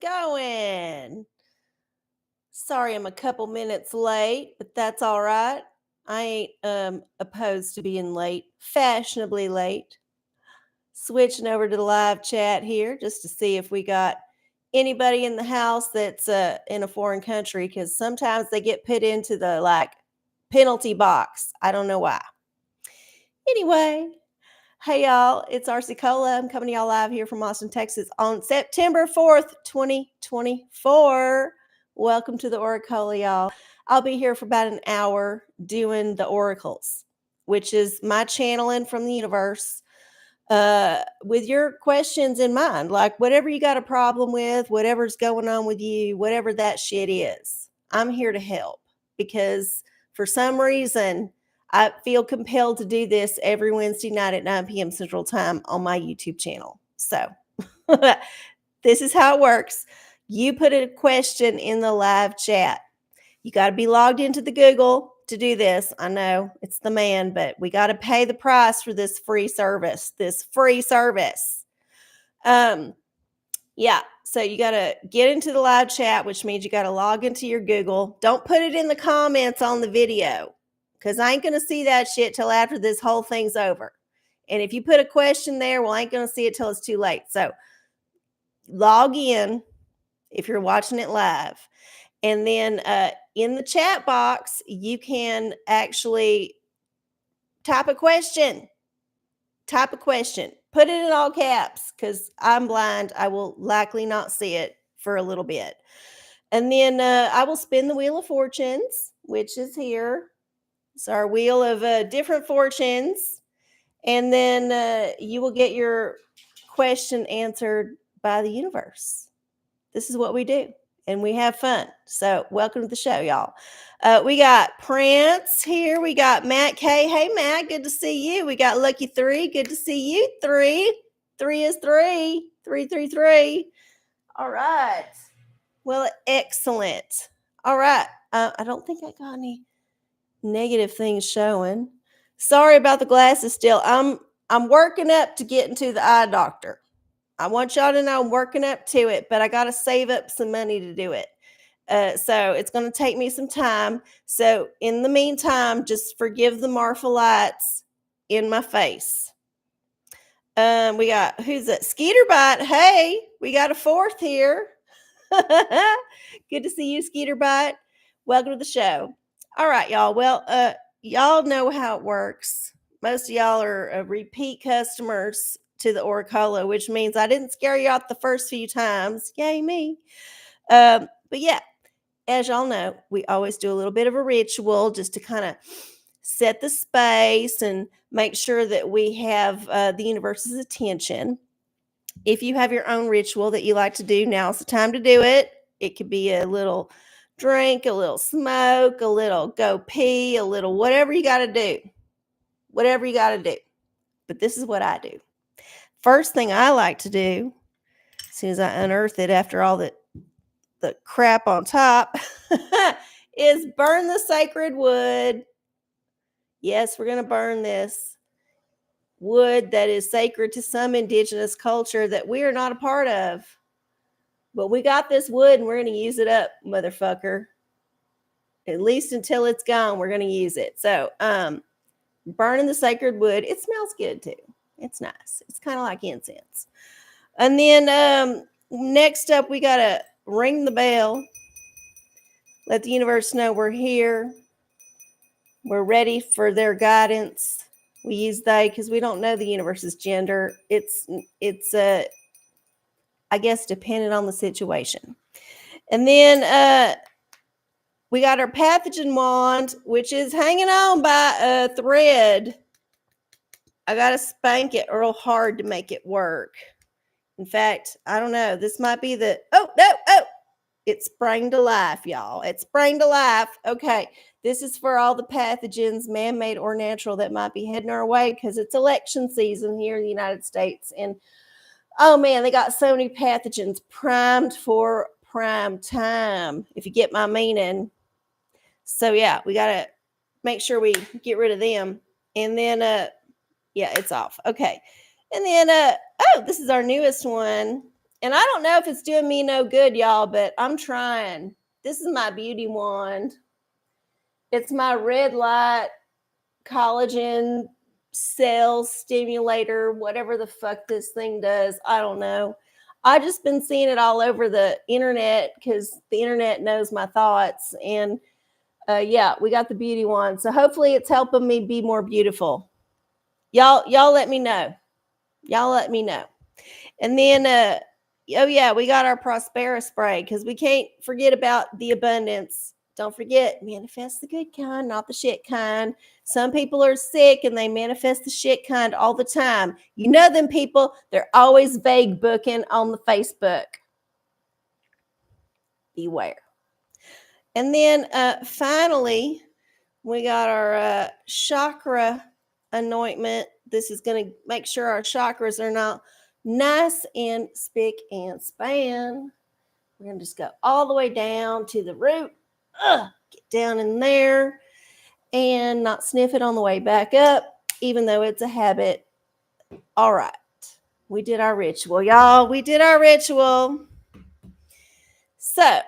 going. Sorry I'm a couple minutes late, but that's all right. I ain't opposed to being late, fashionably late. Switching over to the live chat here just to see if we got anybody in the house that's in a foreign country because sometimes they get put into the penalty box. I don't know why. Anyway, hey y'all, it's RC I'm coming to y'all live here from Austin, Texas on September 4th, 2024. Welcome to the OraCola, y'all. I'll be here for about an hour doing the oracles, which is my channeling from the universe with your questions in mind. Like whatever you got a problem with, whatever's going on with you, whatever that shit is, I'm here to help because for some reason, I feel compelled to do this every Wednesday night at 9 p.m. Central Time on my YouTube channel. So this is how it works. You put a question in the live chat. You got to be logged into the Google to do this. I know it's the man, but we got to pay the price for this free service. Yeah. So you got to get into the live chat, which means you got to log into your Google. Don't put it in the comments on the video because I ain't going to see that shit till after this whole thing's over. And if you put a question there, well, I ain't going to see it till it's too late. So log in if you're watching it live. And then in the chat box, you can actually type a question. Put it in all caps because I'm blind. I will likely not see it for a little bit. And then I will spin the Wheel of Fortunes, which is here. It's our wheel of different fortunes. And then you will get your question answered by the universe. This is what we do. And we have fun. So welcome to the show, y'all. We got Prince here. We got Matt K. Hey, Matt, good to see you. We got Lucky 3. Good to see you, 3. 3 is 3. 333. All right. Well, excellent. All right. I don't think I got any negative things showing. Sorry about the glasses still. I'm working up to getting to the eye doctor. I want y'all to know I'm working up to it, but I got to save up some money to do it. So it's going to take me some time. So in the meantime, just forgive the Marfa lights in my face. We got, who's that? Skeeter Bite. Hey, we got a fourth here. Good to see you, Skeeter Bite. Welcome to the show. All right, y'all. Well, y'all know how it works. Most of y'all are repeat customers to the OraCola, which means I didn't scare you out the first few times. Yay, me. But yeah, as y'all know, we always do a little bit of a ritual just to kind of set the space and make sure that we have the universe's attention. If you have your own ritual that you like to do, now's the time to do it. It could be a little drink, a little smoke, a little go pee, a little whatever you got to do. Whatever you got to do. But this is what I do. First thing I like to do, as soon as I unearth it after all the crap on top, is burn the sacred wood. Yes, we're going to burn this wood that is sacred to some indigenous culture that we are not a part of. But we got this wood and we're going to use it up, motherfucker. At least until it's gone, we're going to use it. So, burning the sacred wood. It smells good too. It's nice. It's kind of like incense. And then next up, we got to ring the bell. Let the universe know we're here. We're ready for their guidance. We use they because we don't know the universe's gender. It's I guess, dependent on the situation. And then we got our pathogen wand, which is hanging on by a thread. I got to spank it real hard to make it work. In fact, I don't know. This might be the, oh. It sprang to life, y'all. It sprang to life. Okay. This is for all the pathogens, man-made or natural, that might be heading our way because it's election season here in the United States. And, oh, man, they got so many pathogens primed for prime time, if you get my meaning. So, yeah, we got to make sure we get rid of them. And then, yeah, it's off. Okay. And then, oh, this is our newest one. And I don't know if it's doing me no good, y'all, but I'm trying. This is my beauty wand. It's my red light collagen cell stimulator, whatever the fuck this thing does. I don't know. I just been seeing it all over the internet because the internet knows my thoughts. And yeah, we got the beauty wand. So hopefully it's helping me be more beautiful. Y'all let me know. Y'all let me know. And then oh yeah, we got our Prospera spray because we can't forget about the abundance. Don't forget, manifest the good kind, not the shit kind. Some people are sick and they manifest the shit kind all the time. You know them people, they're always vague booking on the Facebook. Beware. And then finally, we got our chakra anointment. This is going to make sure our chakras are not nice and spick and span. We're going to just go all the way down to the root. Get down in there and not sniff it on the way back up, even though it's a habit. All right. We did our ritual, y'all. We did our ritual. So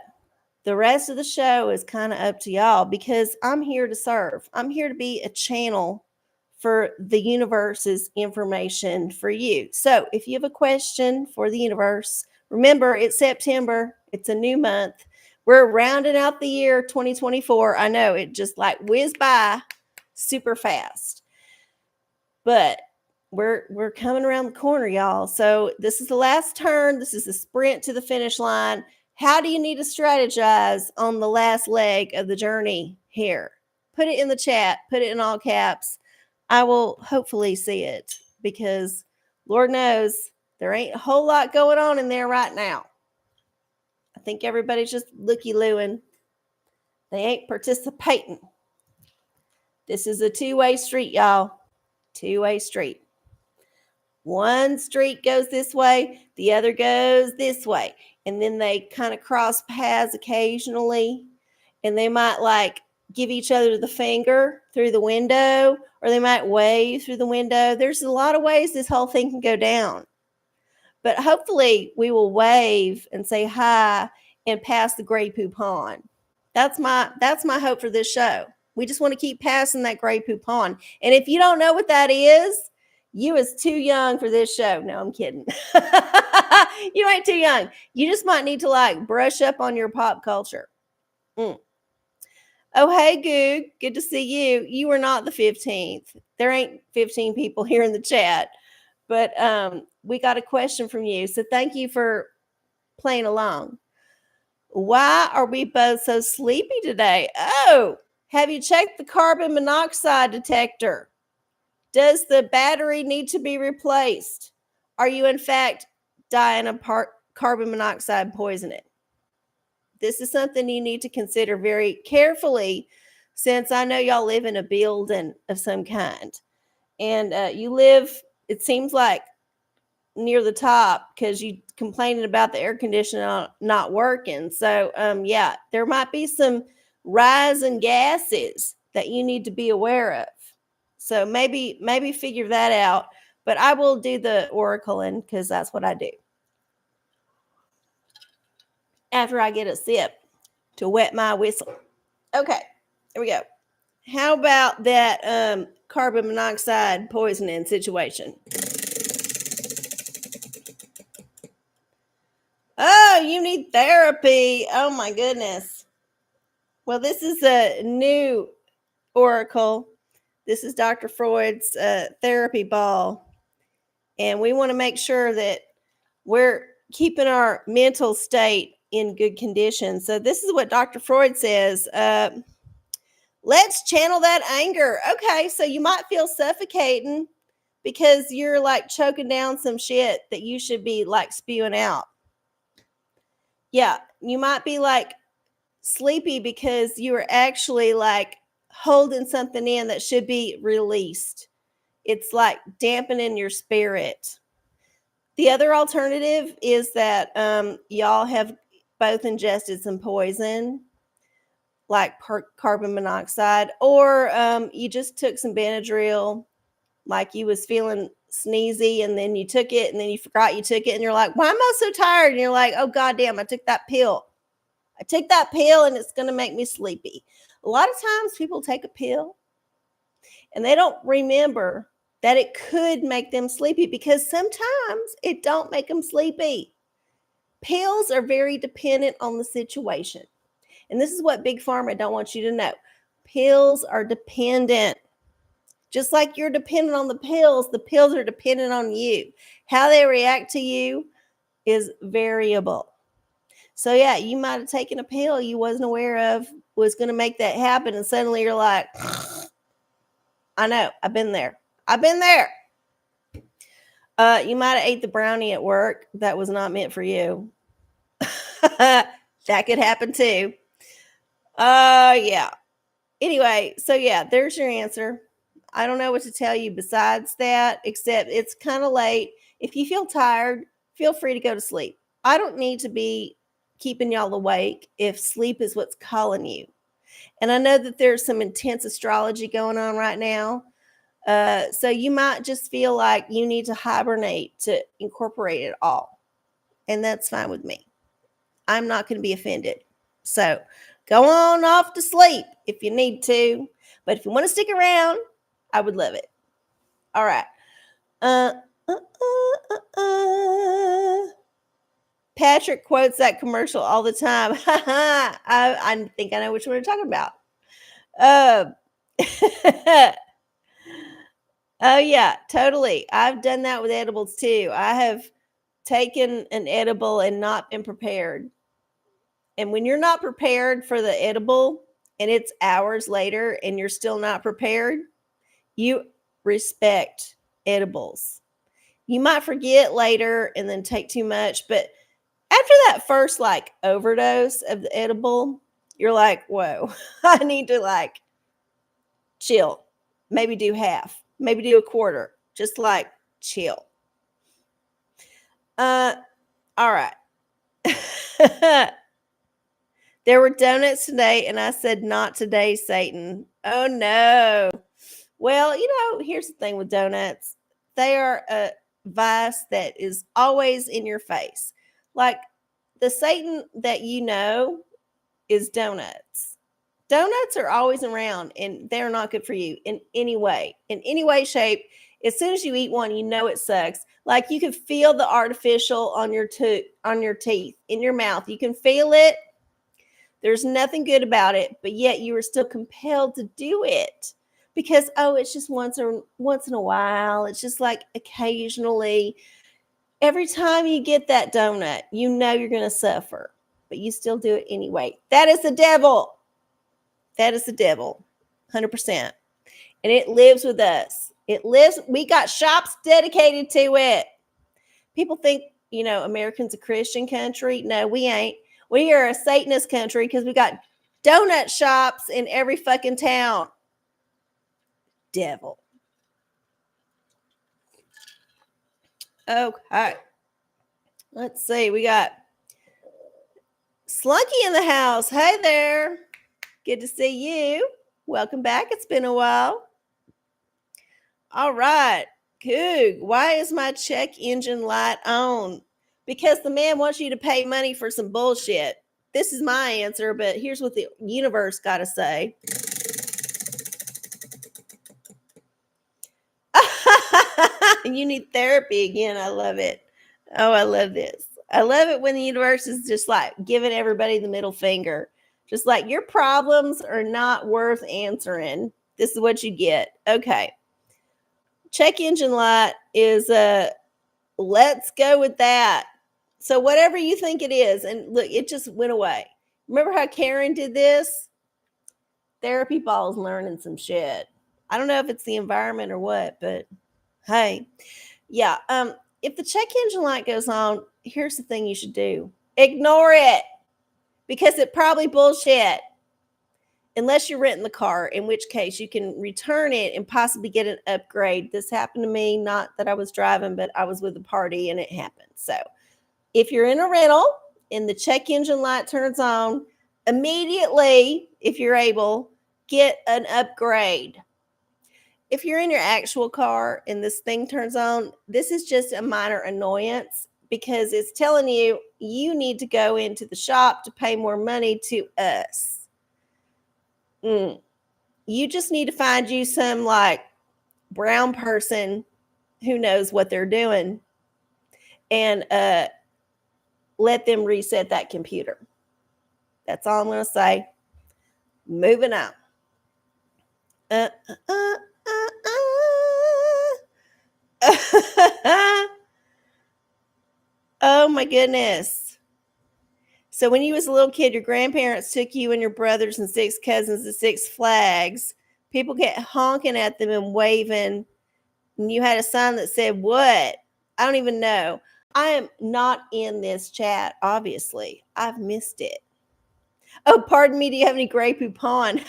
the rest of the show is kind of up to y'all because I'm here to serve. I'm here to be a channel for the universe's information for you. So if you have a question for the universe, remember it's September. It's a new month. We're rounding out the year 2024. I know it just like whizzed by super fast. But we're coming around the corner, y'all. So this is the last turn. This is the sprint to the finish line. How do you need to strategize on the last leg of the journey here? Put it in the chat. Put it in all caps. I will hopefully see it because Lord knows there ain't a whole lot going on in there right now. I think everybody's just looky-looing. They ain't participating. This is a two-way street, y'all. Two-way street. One street goes this way, the other goes this way. And then they kind of cross paths occasionally. And they might like give each other the finger through the window, or they might wave through the window. There's a lot of ways this whole thing can go down. But hopefully we will wave and say hi and pass the gray poop on. That's my hope for this show. We just want to keep passing that gray poop on. And if you don't know what that is, you is too young for this show. No, I'm kidding. You ain't too young. You just might need to like brush up on your pop culture. Oh, hey, Goog. Good to see you. You are not the 15th. There ain't 15 people here in the chat. But we got a question from you. So thank you for playing along. Why are we both so sleepy today? Oh, have you checked the carbon monoxide detector? Does the battery need to be replaced? Are you, in fact, dying of carbon monoxide poisoning? This is something you need to consider very carefully since I know y'all live in a building of some kind. And you live, it seems like, near the top because you complaining about the air conditioner not working. So yeah, there might be some rising gases that you need to be aware of. So maybe figure that out. But I will do the OraCola because that's what I do. After I get a sip to wet my whistle. Okay, here we go. How about that carbon monoxide poisoning situation? Oh, you need therapy. Oh my goodness. Well, this is a new oracle. This is Dr. Freud's therapy ball. And we want to make sure that we're keeping our mental state in good condition. So this is what Dr. Freud says. Let's channel that anger. Okay, so you might feel suffocating because you're like choking down some shit that you should be like spewing out. Yeah, you might be like sleepy because you are actually like holding something in that should be released. It's like dampening your spirit. The other alternative is that y'all have both ingested some poison, like carbon monoxide, or you just took some Benadryl, like you was feeling sneezy, and then you took it and then you forgot you took it and you're like, why am I so tired? And you're like, oh goddamn, I took that pill. I took that pill and it's going to make me sleepy. A lot of times people take a pill and they don't remember that it could make them sleepy, because sometimes it don't make them sleepy. Pills are very dependent on the situation. And this is what Big Pharma don't want you to know. Pills are dependent. Just like you're dependent on the pills are dependent on you. How they react to you is variable. So yeah, you might have taken a pill you wasn't aware of was going to make that happen, and suddenly you're like, I know, I've been there. You might have ate the brownie at work that was not meant for you. That could happen too. Yeah. Anyway, so yeah, there's your answer. I don't know what to tell you besides that, except it's kind of late. If you feel tired, feel free to go to sleep. I don't need to be keeping y'all awake if sleep is what's calling you. And I know that there's some intense astrology going on right now. So you might just feel like you need to hibernate to incorporate it all. And that's fine with me. I'm not going to be offended. So go on off to sleep if you need to. But if you want to stick around, I would love it. All right. Patrick quotes that commercial all the time. I think I know which one you're talking about. Oh, yeah, totally. I've done that with edibles too. I have taken an edible and not been prepared. And when you're not prepared for the edible and it's hours later and you're still not prepared, you respect edibles. You might forget later and then take too much, but after that first like overdose of the edible, you're like, whoa, I need to like chill. Maybe do half, maybe do a quarter, just like chill. All right. There were donuts today, and I said, not today, Satan. Oh, no. Well, here's the thing with donuts. They are a vice that is always in your face. Like the Satan that you know is donuts. Donuts are always around, and they're not good for you in any way, shape. As soon as you eat one, you know it sucks. Like you can feel the artificial on your teeth, in your mouth. You can feel it. There's nothing good about it, but yet you are still compelled to do it because, it's just once in a while. It's just like occasionally. Every time you get that donut, you know you're going to suffer, but you still do it anyway. That is the devil. 100%. And it lives with us. We got shops dedicated to it. People think, America's a Christian country. No, we ain't. We are a Satanist country because we got donut shops in every fucking town. Devil. Okay. Let's see. We got Slunky in the house. Hey there. Good to see you. Welcome back. It's been a while. All right. Coog, why is my check engine light on? Because the man wants you to pay money for some bullshit. This is my answer, but here's what the universe got to say. You need therapy again. I love it. Oh, I love this. I love it when the universe is just like giving everybody the middle finger. Just like your problems are not worth answering. This is what you get. Okay. Check engine light is let's go with that. So whatever you think it is, and look, it just went away. Remember how Karen did this? Therapy ball's learning some shit. I don't know if it's the environment or what, but hey. Yeah. If the check engine light goes on, here's the thing you should do. Ignore it. Because it probably bullshit. Unless you're renting the car, in which case you can return it and possibly get an upgrade. This happened to me, not that I was driving, but I was with a party and it happened. So if you're in a rental and the check engine light turns on, immediately, if you're able, get an upgrade. if you're in your actual car and this thing turns on, this is just a minor annoyance because it's telling you you need to go into the shop to pay more money to us. You just need to find you some like brown person who knows what they're doing and let them reset that computer. That's all I'm going to say. Moving on. Oh my goodness. So when you was a little kid, your grandparents took you and your brothers and 6 cousins to Six Flags. People kept honking at them and waving. And you had a sign that said what? I don't even know. I am not in this chat, obviously. I've missed it. Oh, pardon me. Do you have any Grey Poupon?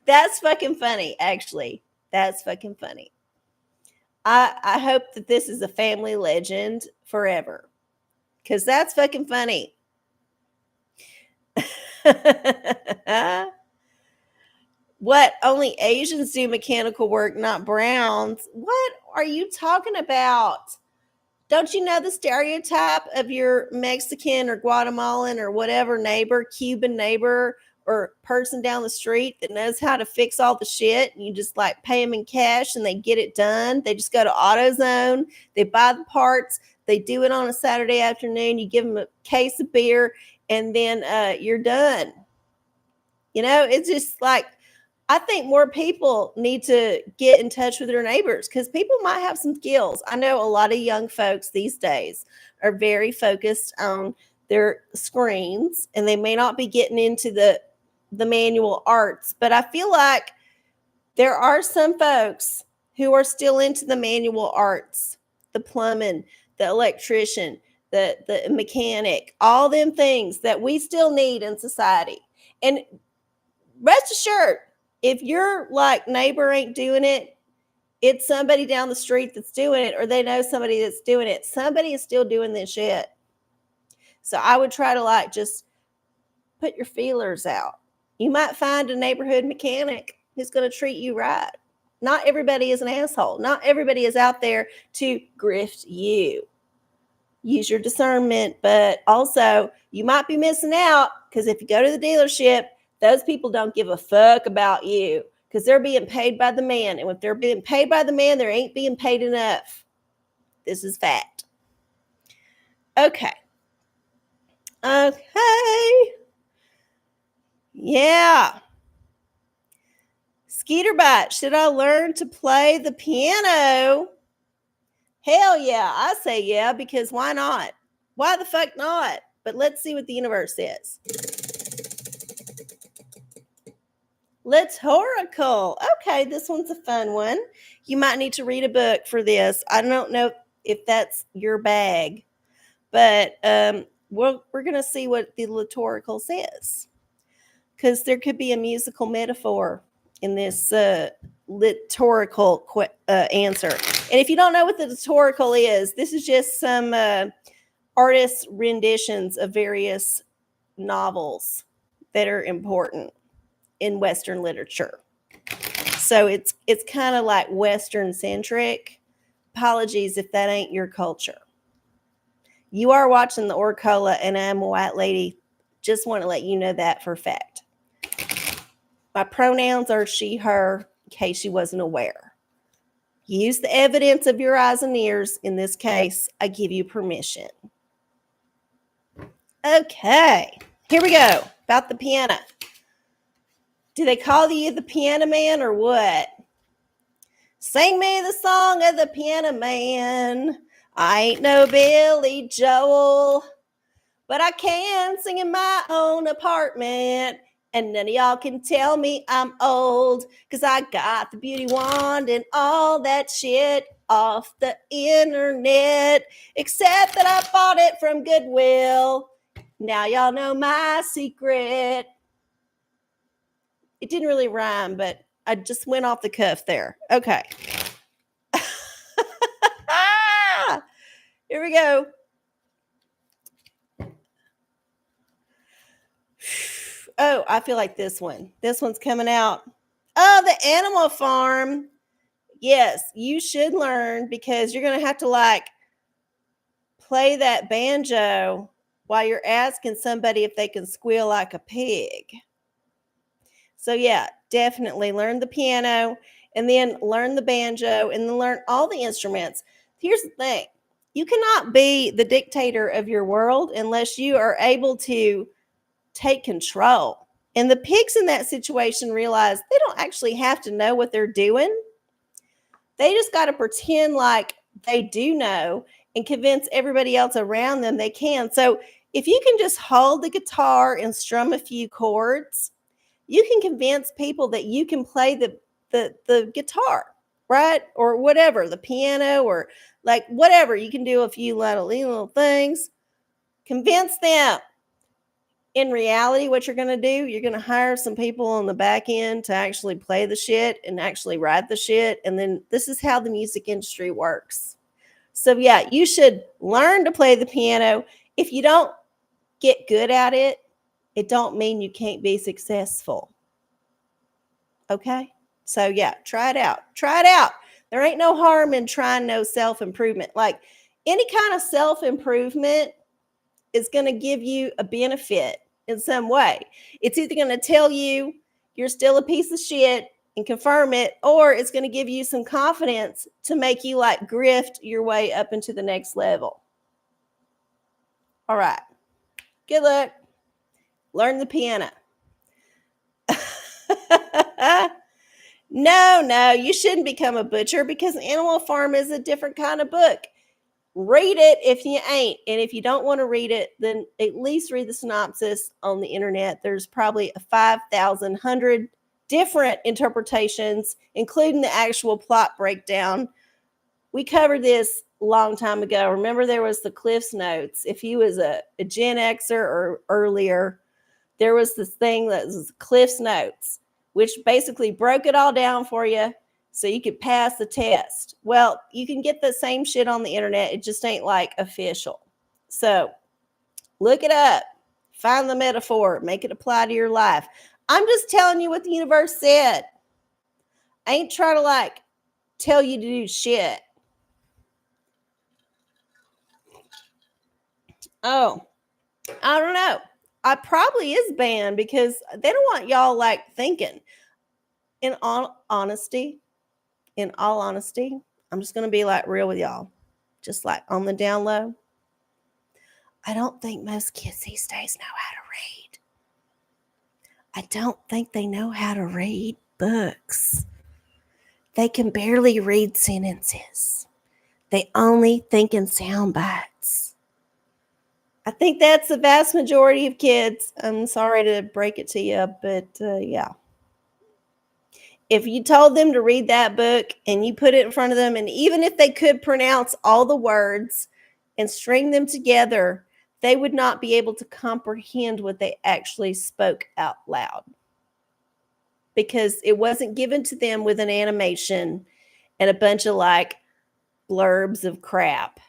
That's fucking funny, actually. That's fucking funny. I hope that this is a family legend forever. Because that's fucking funny. What? Only Asians do mechanical work, not browns. What are you talking about? Don't you know the stereotype of your Mexican or Guatemalan or whatever neighbor, Cuban neighbor or person down the street that knows how to fix all the shit and you just like pay them in cash and they get it done? They just go to AutoZone, they buy the parts, they do it on a Saturday afternoon, you give them a case of beer and then you're done. You know, it's just like, I think more people need to get in touch with their neighbors because people might have some skills. I know a lot of young folks these days are very focused on their screens and they may not be getting into the manual arts, but I feel like there are some folks who are still into the manual arts, the plumbing, the electrician, the mechanic, all them things that we still need in society. And rest assured, if your like neighbor ain't doing it, it's somebody down the street that's doing it, or they know somebody that's doing it. Somebody is still doing this shit. So I would try to like just put your feelers out. You might find a neighborhood mechanic who's going to treat you right. Not everybody is an asshole. Not everybody is out there to grift you. Use your discernment, but also you might be missing out because if you go to the dealership, those people don't give a fuck about you because they're being paid by the man. And if they're being paid by the man, they ain't being paid enough. This is fact. Okay. Yeah. Skeeterbot, should I learn to play the piano? Hell yeah. I say yeah, because why not? Why the fuck not? But let's see what the universe says. Rhetorical. Okay, this one's a fun one. You might need to read a book for this. I don't know if that's your bag, but we're going to see what the rhetorical says. Because there could be a musical metaphor in this rhetorical answer. And if you don't know what the rhetorical is, this is just some artists' renditions of various novels that are important in Western literature. So it's kind of like Western centric. Apologies if that ain't your culture. You are watching the OraCola and I'm a white lady. Just want to let you know that for a fact. My pronouns are she, her, in case you wasn't aware. Use the evidence of your eyes and ears. In this case, I give you permission. Okay, here we go. About the piano. Do they call you the piano man or what? Sing me the song of the piano man. I ain't no Billy Joel, but I can sing in my own apartment. And none of y'all can tell me I'm old, because I got the beauty wand and all that shit off the internet, except that I bought it from Goodwill. Now y'all know my secret. It didn't really rhyme, but I just went off the cuff there. Okay. Here we go. Oh, I feel like this one. This one's coming out. Oh, the Animal Farm. Yes, you should learn because you're going to have to like play that banjo while you're asking somebody if they can squeal like a pig. So, yeah, definitely learn the piano and then learn the banjo and then learn all the instruments. Here's the thing, you cannot be the dictator of your world unless you are able to take control. And the pigs in that situation realize they don't actually have to know what they're doing. They just got to pretend like they do know and convince everybody else around them they can. So if you can just hold the guitar and strum a few chords, you can convince people that you can play the guitar, right? Or whatever, the piano or like whatever. You can do a few little things. Convince them. In reality, what you're going to do, you're going to hire some people on the back end to actually play the shit and actually write the shit. And then this is how the music industry works. So, yeah, you should learn to play the piano. If you don't get good at it, it don't mean you can't be successful. Okay? So, yeah, try it out. Try it out. There ain't no harm in trying no self-improvement. Like any kind of self-improvement is going to give you a benefit in some way. It's either going to tell you you're still a piece of shit and confirm it, or it's going to give you some confidence to make you like grift your way up into the next level. All right. Good luck. Learn the piano. No, you shouldn't become a butcher because Animal Farm is a different kind of book. Read it if you ain't. And if you don't want to read it, then at least read the synopsis on the internet. There's probably 5,100 different interpretations, including the actual plot breakdown. We covered this a long time ago. Remember, there was the Cliff's Notes. If you was a Gen Xer or earlier, there was this thing that was Cliff's Notes, which basically broke it all down for you so you could pass the test. Well, you can get the same shit on the internet. It just ain't like official. So look it up, find the metaphor, make it apply to your life. I'm just telling you what the universe said. I ain't trying to like tell you to do shit. Oh, I don't know. I probably is banned because they don't want y'all like thinking. In all honesty, I'm just going to be like real with y'all. Just like on the down low. I don't think most kids these days know how to read. I don't think they know how to read books. They can barely read sentences. They only think in sound bites. I think that's the vast majority of kids. I'm sorry to break it to you, but yeah. If you told them to read that book and you put it in front of them, and even if they could pronounce all the words and string them together, they would not be able to comprehend what they actually spoke out loud because it wasn't given to them with an animation and a bunch of like blurbs of crap.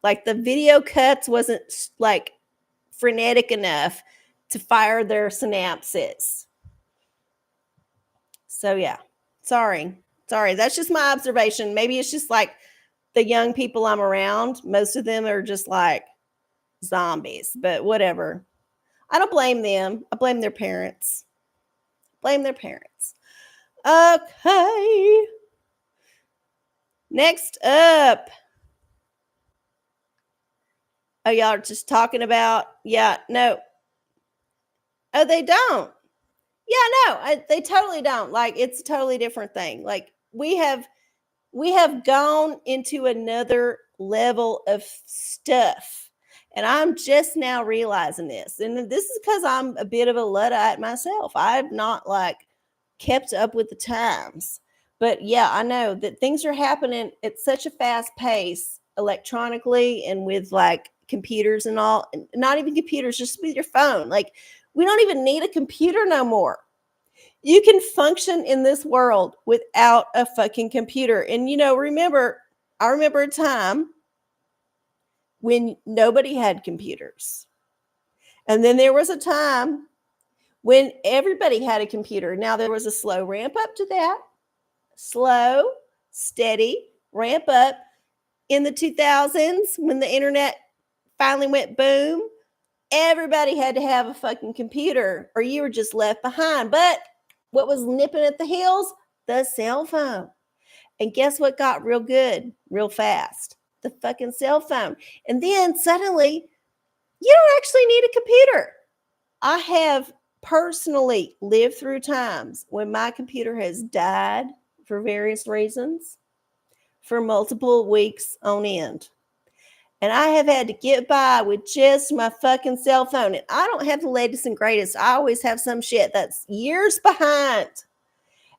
Like the video cuts wasn't like frenetic enough to fire their synapses. So yeah, sorry. That's just my observation. Maybe it's just like the young people I'm around. Most of them are just like zombies, but whatever. I don't blame them. I blame their parents. Okay. Next up. Oh, y'all are just talking about, yeah, no. Oh, they don't. Yeah, no, they totally don't. Like, it's a totally different thing. Like, we have gone into another level of stuff. And I'm just now realizing this. And this is because I'm a bit of a Luddite myself. I've not like kept up with the times. But yeah, I know that things are happening at such a fast pace electronically and with like computers and all, not even computers, just with your phone. Like, we don't even need a computer no more. You can function in this world without a fucking computer. And, I remember a time when nobody had computers. And then there was a time when everybody had a computer. Now, there was a slow ramp up to that, slow, steady ramp up in the 2000s when the internet finally went boom. Everybody had to have a fucking computer or you were just left behind. But what was nipping at the heels? The cell phone. And guess what got real good, real fast? The fucking cell phone. And then suddenly, you don't actually need a computer. I have personally lived through times when my computer has died for various reasons for multiple weeks on end. And I have had to get by with just my fucking cell phone. And I don't have the latest and greatest. I always have some shit that's years behind.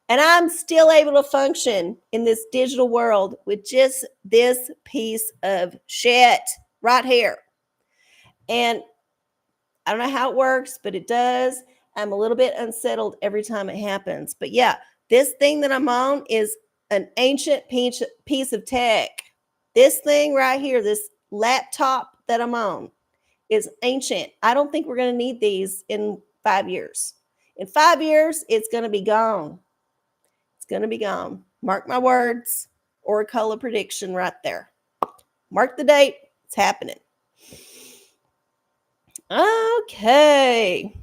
And I'm still able to function in this digital world with just this piece of shit right here. And I don't know how it works, but it does. I'm a little bit unsettled every time it happens. But yeah, this thing that I'm on is an ancient piece of tech. This thing right here, this laptop that I'm on, is ancient. I don't think we're going to need these in 5 years. In 5 years, it's going to be gone. It's going to be gone. Mark my words. OraCola prediction right there. Mark the date. It's happening. Okay.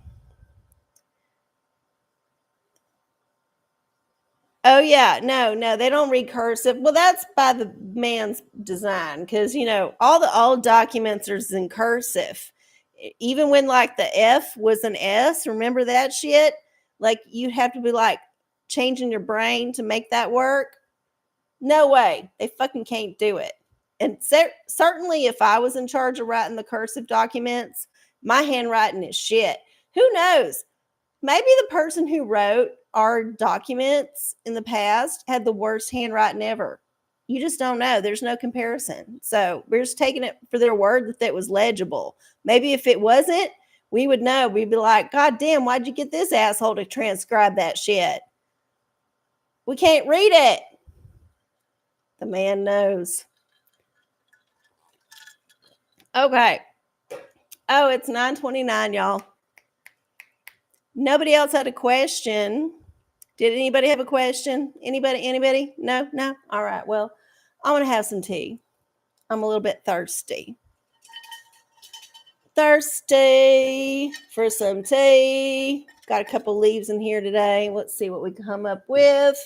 Oh yeah, no, they don't read cursive. Well, that's by the man's design because all the old documents are in cursive. Even when like the F was an S, remember that shit? Like you'd have to be like changing your brain to make that work. No way, they fucking can't do it. And certainly, if I was in charge of writing the cursive documents, my handwriting is shit. Who knows? Maybe the person who wrote our documents in the past had the worst handwriting ever. You just don't know. There's no comparison. So we're just taking it for their word that was legible. Maybe if it wasn't, we would know. We'd be like, God damn, why'd you get this asshole to transcribe that shit? We can't read it. The man knows. Okay. Oh, it's 9:29, y'all. Nobody else had a question. Did anybody have a question? Anybody? No? All right. Well, I want to have some tea. I'm a little bit thirsty. Thirsty for some tea. Got a couple leaves in here today. Let's see what we come up with.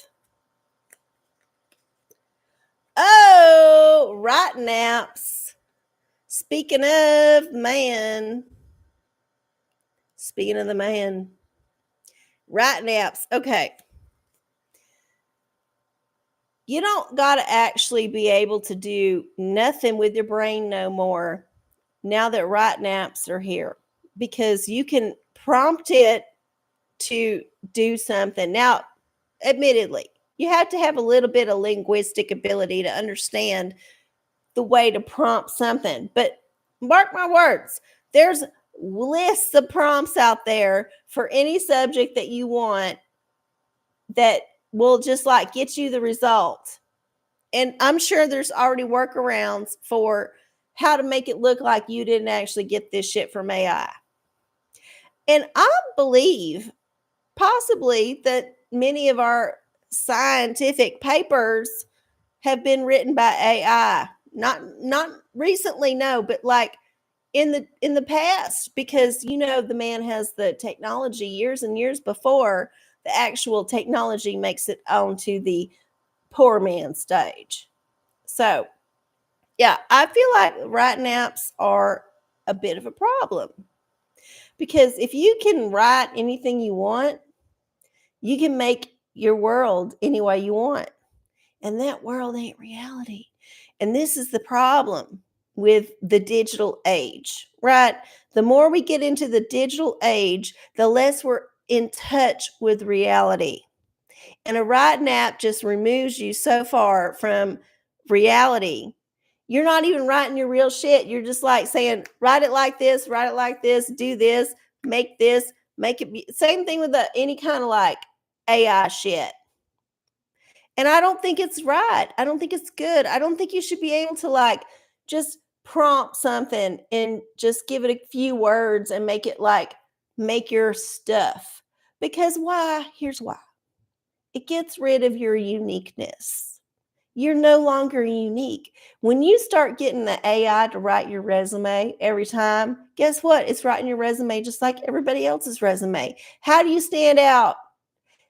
Oh, right naps. Speaking of the man. Right naps. Okay. You don't got to actually be able to do nothing with your brain no more now that right naps are here because you can prompt it to do something. Now, admittedly, you have to have a little bit of linguistic ability to understand the way to prompt something. But mark my words, there's lists of prompts out there for any subject that you want that will just like get you the result. And I'm sure there's already workarounds for how to make it look like you didn't actually get this shit from AI. And I believe possibly that many of our scientific papers have been written by AI. Not recently, no, but like in the past, because the man has the technology years and years before the actual technology makes it onto the poor man stage. So, yeah, I feel like right naps are a bit of a problem because if you can write anything you want, you can make your world any way you want. And that world ain't reality. And this is the problem with the digital age, right? The more we get into the digital age, the less we're in touch with reality. And a right nap just removes you so far from reality. You're not even writing your real shit. You're just like saying, write it like this, do this, make it be. Same thing with any kind of like AI shit. And I don't think it's right. I don't think it's good. I don't think you should be able to like just prompt something and just give it a few words and make it like make your stuff. Because why? Here's why. It gets rid of your uniqueness. You're no longer unique. When you start getting the AI to write your resume every time, guess what? It's writing your resume just like everybody else's resume. How do you stand out?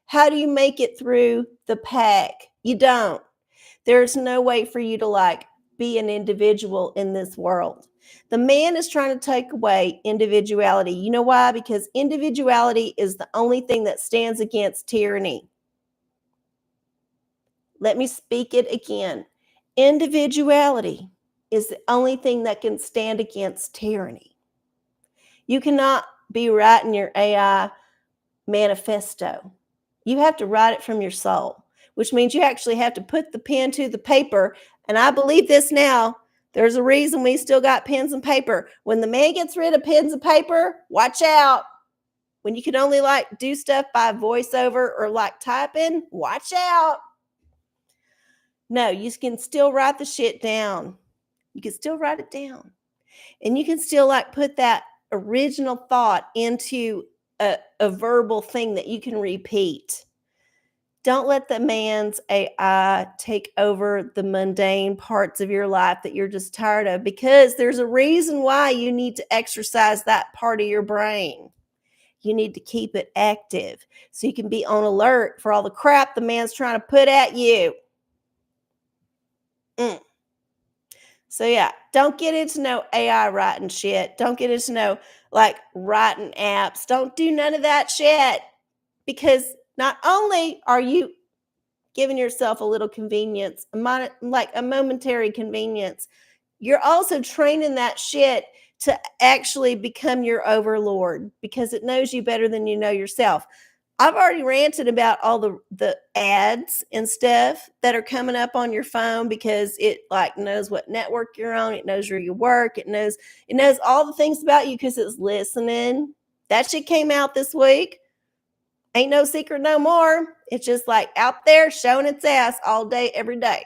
How do you make it through the pack? You don't. There's no way for you to like be an individual in this world. The man is trying to take away individuality. You know why? Because individuality is the only thing that stands against tyranny. Let me speak it again. Individuality is the only thing that can stand against tyranny. You cannot be writing your AI manifesto. You have to write it from your soul, which means you actually have to put the pen to the paper. And I believe this now. There's a reason we still got pens and paper. When the man gets rid of pens and paper, watch out. When you can only like do stuff by voiceover or like typing, watch out. No, you can still write the shit down. You can still write it down. And you can still like put that original thought into a verbal thing that you can repeat. Don't let the man's AI take over the mundane parts of your life that you're just tired of, because there's a reason why you need to exercise that part of your brain. You need to keep it active so you can be on alert for all the crap the man's trying to put at you. So yeah, don't get into no AI writing shit. Don't get into no like writing apps. Don't do none of that shit, because not only are you giving yourself a little convenience, like a momentary convenience, you're also training that shit to actually become your overlord, because it knows you better than you know yourself. I've already ranted about all the ads and stuff that are coming up on your phone, because it like knows what network you're on, it knows where you work, it knows all the things about you because it's listening. That shit came out this week. Ain't no secret no more. It's just like out there showing its ass all day, every day.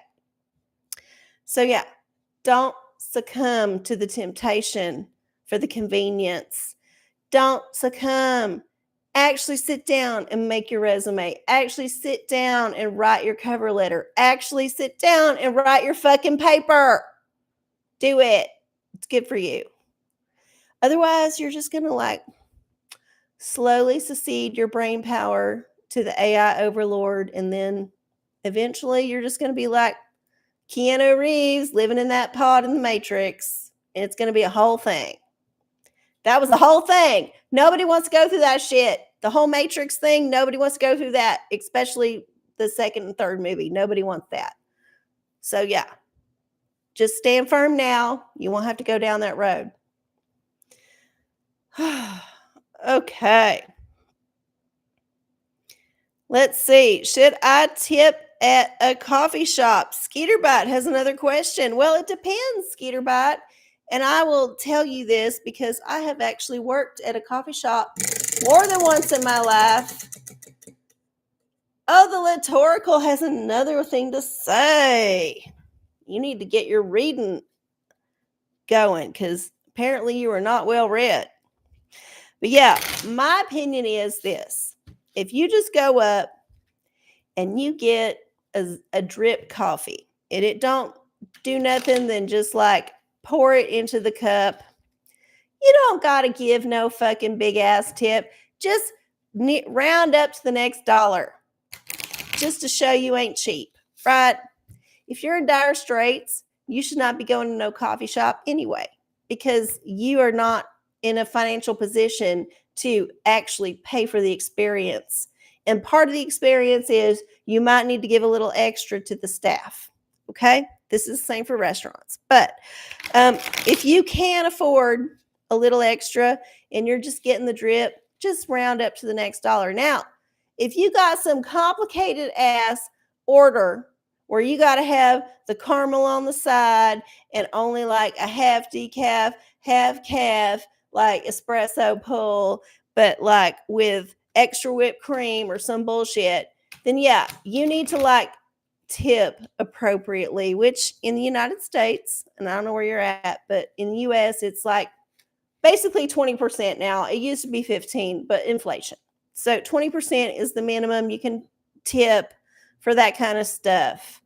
So yeah, don't succumb to the temptation for the convenience. Don't succumb. Actually sit down and make your resume. Actually sit down and write your cover letter. Actually sit down and write your fucking paper. Do it. It's good for you. Otherwise, you're just going to like slowly secede your brain power to the AI overlord. And then eventually you're just going to be like Keanu Reeves living in that pod in the Matrix. And it's going to be a whole thing. That was the whole thing. Nobody wants to go through that shit. The whole Matrix thing, nobody wants to go through that, especially the second and third movie. Nobody wants that. So yeah, just stand firm now. You won't have to go down that road. Okay. Let's see. Should I tip at a coffee shop? Skeeterbite has another question. Well, it depends, Skeeterbite. And I will tell you this because I have actually worked at a coffee shop more than once in my life. Oh, the Litorical has another thing to say. You need to get your reading going, because apparently you are not well read. But yeah, my opinion is this. If you just go up and you get a drip coffee, and it don't do nothing than just like pour it into the cup, you don't got to give no fucking big ass tip. Just round up to the next dollar just to show you ain't cheap, right? If you're in dire straits, you should not be going to no coffee shop anyway, because you are not in a financial position to actually pay for the experience. And part of the experience is you might need to give a little extra to the staff. Okay? This is the same for restaurants. But if you can't afford a little extra and you're just getting the drip, just round up to the next dollar. Now, if you got some complicated ass order where you got to have the caramel on the side and only like a half decaf, half calf, like espresso pull, but like with extra whipped cream or some bullshit, then yeah, you need to like tip appropriately, which in the United States, and I don't know where you're at, but in the US, it's like basically 20% now. It used to be 15, but inflation. So 20% is the minimum you can tip for that kind of stuff.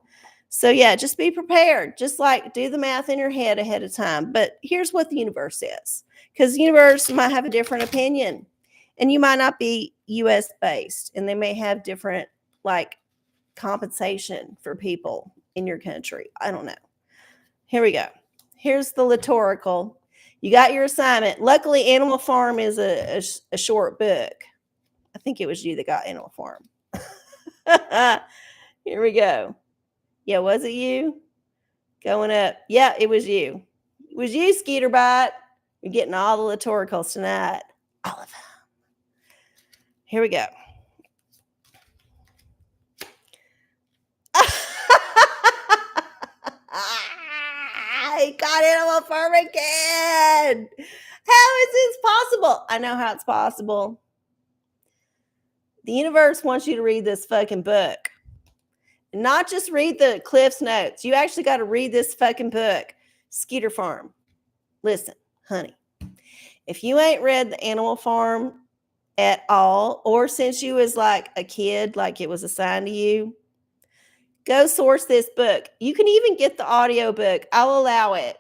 So yeah, just be prepared. Just like do the math in your head ahead of time. But here's what the universe is. Because the universe might have a different opinion. And you might not be US based. And they may have different like compensation for people in your country. I don't know. Here we go. Here's the litorical. You got your assignment. Luckily, Animal Farm is a short book. I think it was you that got Animal Farm. Here we go. Yeah, was it you? Going up. Yeah, it was you. It was you, Skeeterbot. You're getting all the litoricals tonight. All of them. Here we go. I got Animal Farm again. How is this possible? I know how it's possible. The universe wants you to read this fucking book. Not just read the Cliff's Notes. You actually got to read this fucking book. Skeeter Farm. Listen, honey. If you ain't read the Animal Farm at all, or since you was like a kid, like it was assigned to you, go source this book. You can even get the audio book. I'll allow it.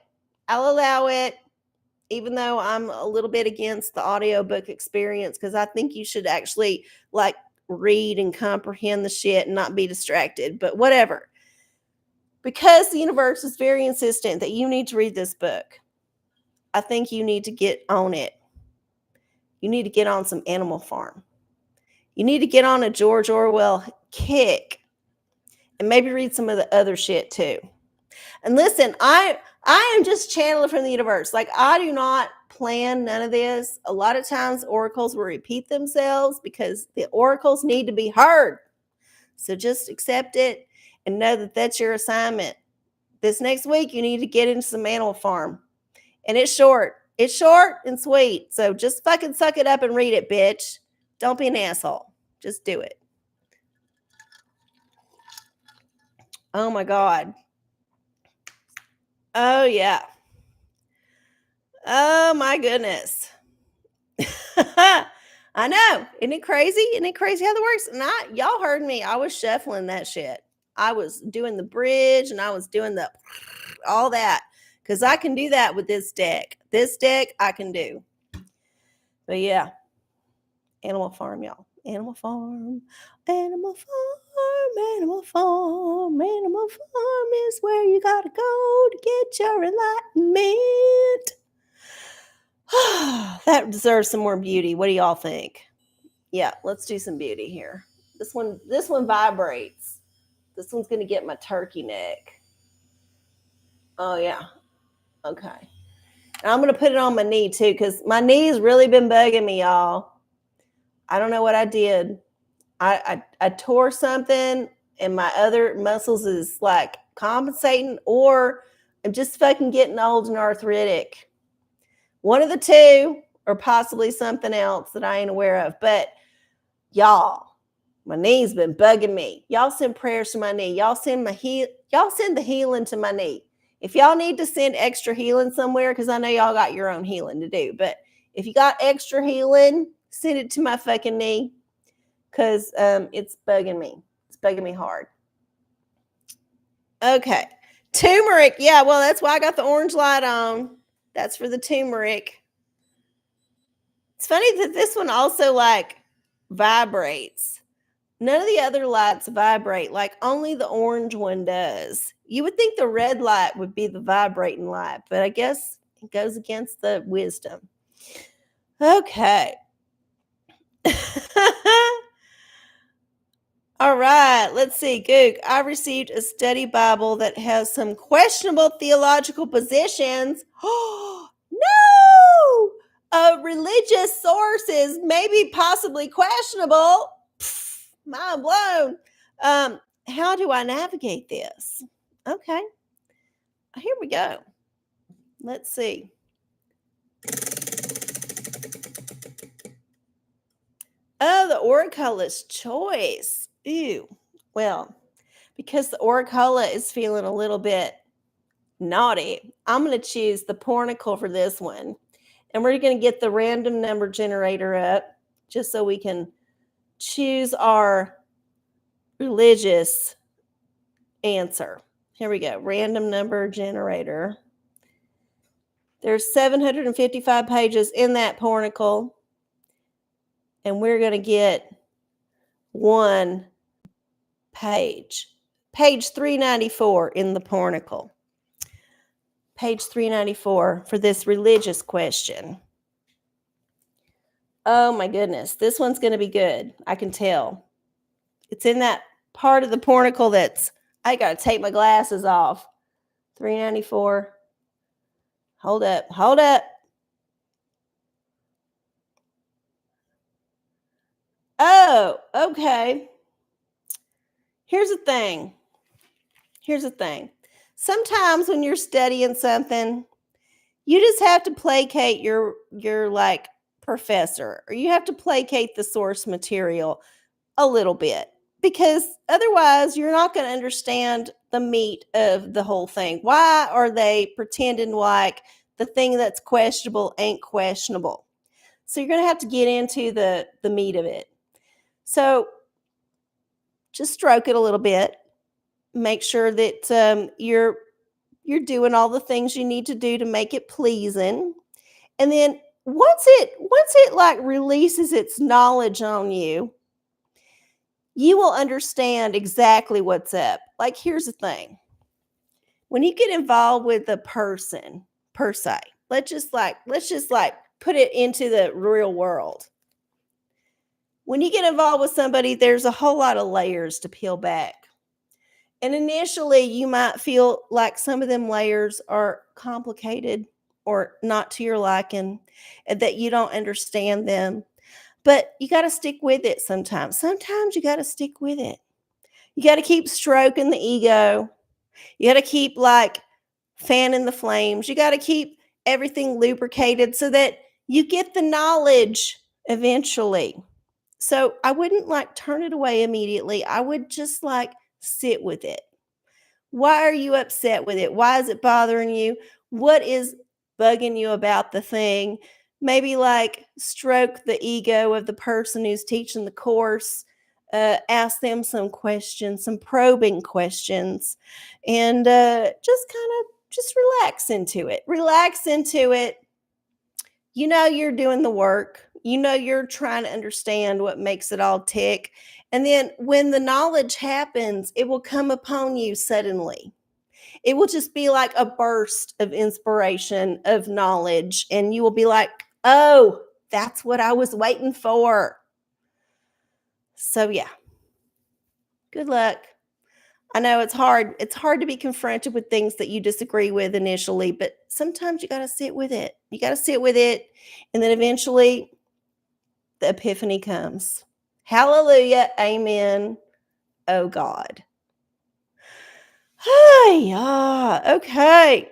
Even though I'm a little bit against the audiobook experience, because I think you should actually like read and comprehend the shit and not be distracted, but whatever. Because the universe is very insistent that you need to read this book, I think you need to get on it. You need to get on some Animal Farm. You need to get on a George Orwell kick and maybe read some of the other shit too. And listen, I am just channeling from the universe. Like, I do not plan none of this. A lot of times oracles will repeat themselves because the oracles need to be heard. So just accept it and know that that's your assignment. This next week, you need to get into some Animal Farm. And it's short. It's short and sweet. So just fucking suck it up and read it, bitch. Don't be an asshole. Just do it. Oh my God. Oh, yeah. Oh, my goodness. I know. Isn't it crazy? Isn't it crazy how that works? And y'all heard me. I was shuffling that shit. I was doing the bridge and I was doing all that because I can do that with this deck. This deck I can do. But yeah, Animal Farm, y'all. Animal Farm, Animal Farm, Animal Farm, Animal Farm is where you gotta go to get your enlightenment. That deserves some more beauty. What do y'all think? Yeah, let's do some beauty here. This one vibrates. This one's gonna get my turkey neck. Oh yeah. Okay. And I'm gonna put it on my knee too, because my knee's really been bugging me, y'all. I don't know what I did. I tore something and my other muscles is like compensating, or I'm just fucking getting old and arthritic. One of the two, or possibly something else that I ain't aware of. But y'all, my knee's been bugging me. Y'all send prayers to my knee. Y'all send the healing to my knee. If y'all need to send extra healing somewhere, because I know y'all got your own healing to do, but if you got extra healing, send it to my fucking knee, because it's bugging me. It's bugging me hard. Okay. Turmeric. Yeah, well, that's why I got the orange light on. That's for the turmeric. It's funny that this one also like vibrates. None of the other lights vibrate, like only the orange one does. You would think the red light would be the vibrating light, but I guess it goes against the wisdom. Okay. All right, let's see. Goog, I received a study Bible that has some questionable theological positions. Oh, no! Religious sources, maybe possibly questionable. Pfft, mind blown. How do I navigate this? Okay, here we go. Let's see. Oh, the OraCola's choice. Ew. Well, because the OraCola is feeling a little bit naughty, I'm going to choose the pornicle for this one. And we're going to get the random number generator up just so we can choose our religious answer. Here we go. Random number generator. There's 755 pages in that pornicle. And we're going to get one page. Page 394 in the pornicle. Page 394 for this religious question. Oh my goodness. This one's going to be good. I can tell. It's in that part of the pornicle that's, I got to take my glasses off. 394. Hold up. Hold up. Oh, okay. Here's the thing. Sometimes when you're studying something, you just have to placate your like professor, or you have to placate the source material a little bit, because otherwise you're not going to understand the meat of the whole thing. Why are they pretending like the thing that's questionable ain't questionable? So you're going to have to get into the meat of it. So just stroke it a little bit. Make sure that you're doing all the things you need to do to make it pleasing. And then once it like releases its knowledge on you, you will understand exactly what's up. Like, here's the thing. When you get involved with a person per se, let's just like put it into the real world. When you get involved with somebody, there's a whole lot of layers to peel back. And initially, you might feel like some of them layers are complicated or not to your liking, and that you don't understand them. But you got to stick with it sometimes. Sometimes you got to stick with it. You got to keep stroking the ego. You got to keep like fanning the flames. You got to keep everything lubricated so that you get the knowledge eventually. So I wouldn't like turn it away immediately. I would just like sit with it. Why are you upset with it? Why is it bothering you? What is bugging you about the thing? Maybe like stroke the ego of the person who's teaching the course. Ask them some questions, some probing questions, and just relax into it. Relax into it. You know you're doing the work. You know you're trying to understand what makes it all tick. And then when the knowledge happens, it will come upon you suddenly. It will just be like a burst of inspiration, of knowledge. And you will be like, oh, that's what I was waiting for. So yeah, good luck. I know it's hard. It's hard to be confronted with things that you disagree with initially, but sometimes you got to sit with it. You got to sit with it. And then eventually the epiphany comes. Hallelujah. Amen. Oh God. Yeah. Okay.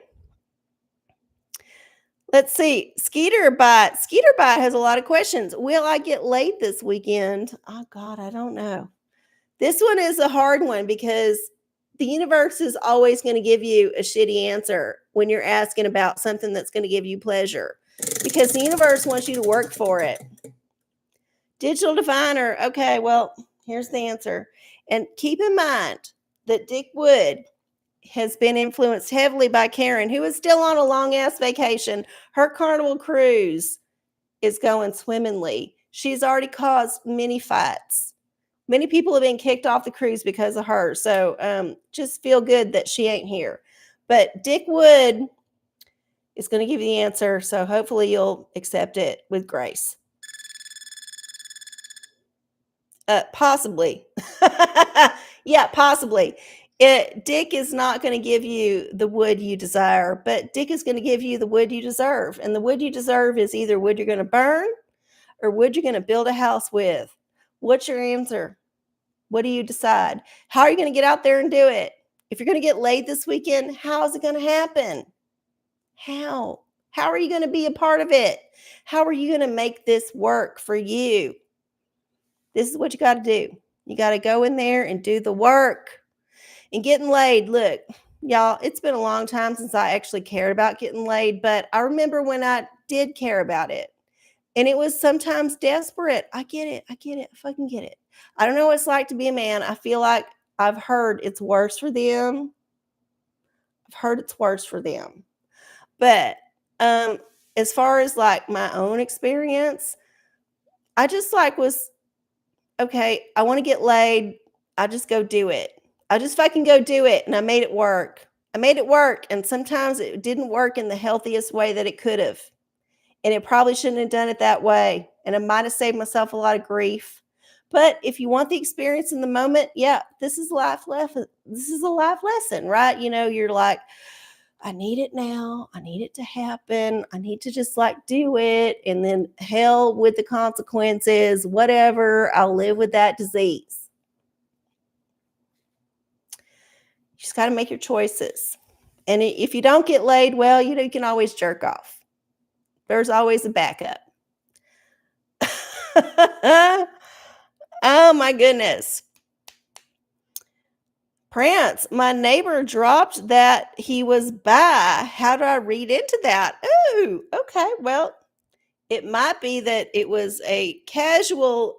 Let's see. Skeeter Bite has a lot of questions. Will I get laid this weekend? Oh God, I don't know. This one is a hard one because the universe is always going to give you a shitty answer when you're asking about something that's going to give you pleasure, because the universe wants you to work for it. Digital diviner. Okay, well, here's the answer. And keep in mind that Dick Wood has been influenced heavily by Karen, who is still on a long-ass vacation. Her Carnival cruise is going swimmingly. She's already caused many fights. Many people have been kicked off the cruise because of her. So just feel good that she ain't here. But Dick Wood is going to give you the answer. So hopefully you'll accept it with grace. Possibly. Yeah, possibly. Dick is not going to give you the wood you desire, but Dick is going to give you the wood you deserve. And the wood you deserve is either wood you're going to burn or wood you're going to build a house with. What's your answer? What do you decide? How are you going to get out there and do it? If you're going to get laid this weekend, how is it going to happen? How? How are you going to be a part of it? How are you going to make this work for you? This is what you got to do. You got to go in there and do the work. And getting laid, look, y'all, it's been a long time since I actually cared about getting laid. But I remember when I did care about it. And it was sometimes desperate. I get it. I get it. I fucking get it. I don't know what it's like to be a man. I feel like I've heard it's worse for them. I've heard it's worse for them. But um as far as like my own experience, I just like was okay, I want to get laid. I just go do it. I just fucking go do it. And I made it work. I made it work. And sometimes it didn't work in the healthiest way that it could have. And it probably shouldn't have done it that way. And I might have saved myself a lot of grief. But if you want the experience in the moment, yeah, this is life lesson. This is a life lesson, right? You know, you're like, I need it now. I need it to happen. I need to just like do it. And then hell with the consequences, whatever. I'll live with that disease. You just got to make your choices. And if you don't get laid, well, you know, you can always jerk off. There's always a backup. Oh my goodness. Prance, my neighbor dropped that he was bi. How do I read into that? Ooh, okay. Well, it might be that it was a casual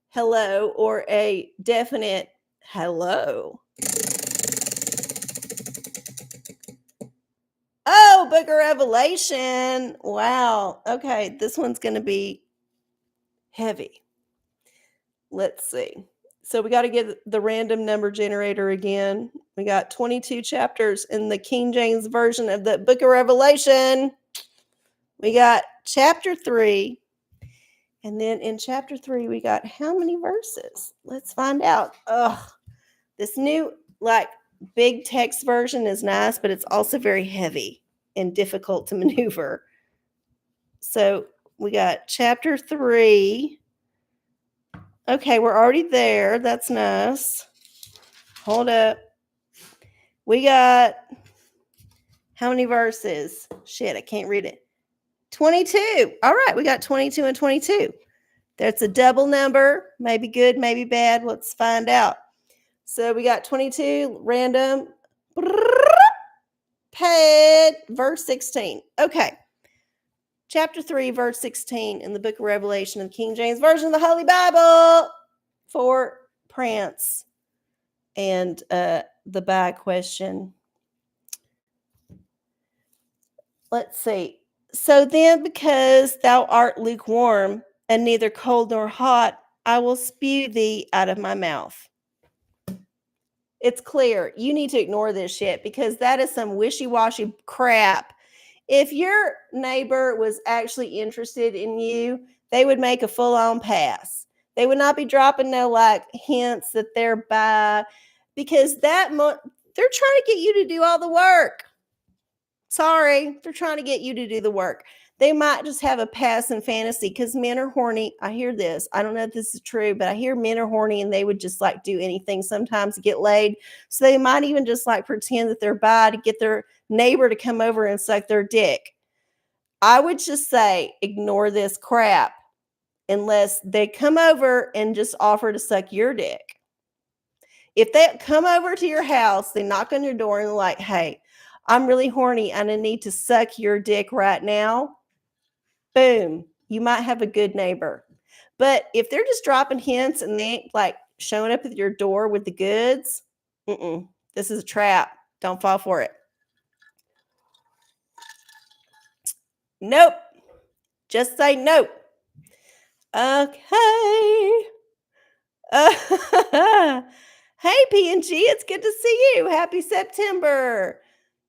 hello or a definite hello. Oh, Book of Revelation. Wow. Okay, this one's going to be heavy. Let's see. So we got to get the random number generator again. We got 22 chapters in the King James version of the Book of Revelation. We got chapter 3. And then in chapter 3, we got how many verses? Let's find out. Ugh. This new, like, big text version is nice, but it's also very heavy and difficult to maneuver. So we got chapter 3. Okay, we're already there. That's nice. Hold up. We got how many verses? Shit, I can't read it. 22. All right, we got 22 and 22. That's a double number. Maybe good, maybe bad. Let's find out. So we got 22, random. Pet, verse 16. Okay. Chapter 3, verse 16 in the Book of Revelation of the King James Version of the Holy Bible for Prance and the bi question. Let's see. So then, because thou art lukewarm and neither cold nor hot, I will spew thee out of my mouth. It's clear. You need to ignore this shit because that is some wishy-washy crap. If your neighbor was actually interested in you, they would make a full-on pass. They would not be dropping no like hints that they're bi because they're trying to get you to do all the work. Sorry, they're trying to get you to do the work. They might just have a passing fantasy because men are horny. I hear this. I don't know if this is true, but I hear men are horny and they would just like do anything sometimes to get laid. So they might even just like pretend that they're bi to get their neighbor to come over and suck their dick. I would just say ignore this crap unless they come over and just offer to suck your dick. If they come over to your house, they knock on your door and they're like, hey, I'm really horny and I need to suck your dick right now. Boom. You might have a good neighbor. But if they're just dropping hints and they ain't like showing up at your door with the goods, this is a trap. Don't fall for it. Nope. Just say nope. Okay. Hey, P&G, it's good to see you. Happy September.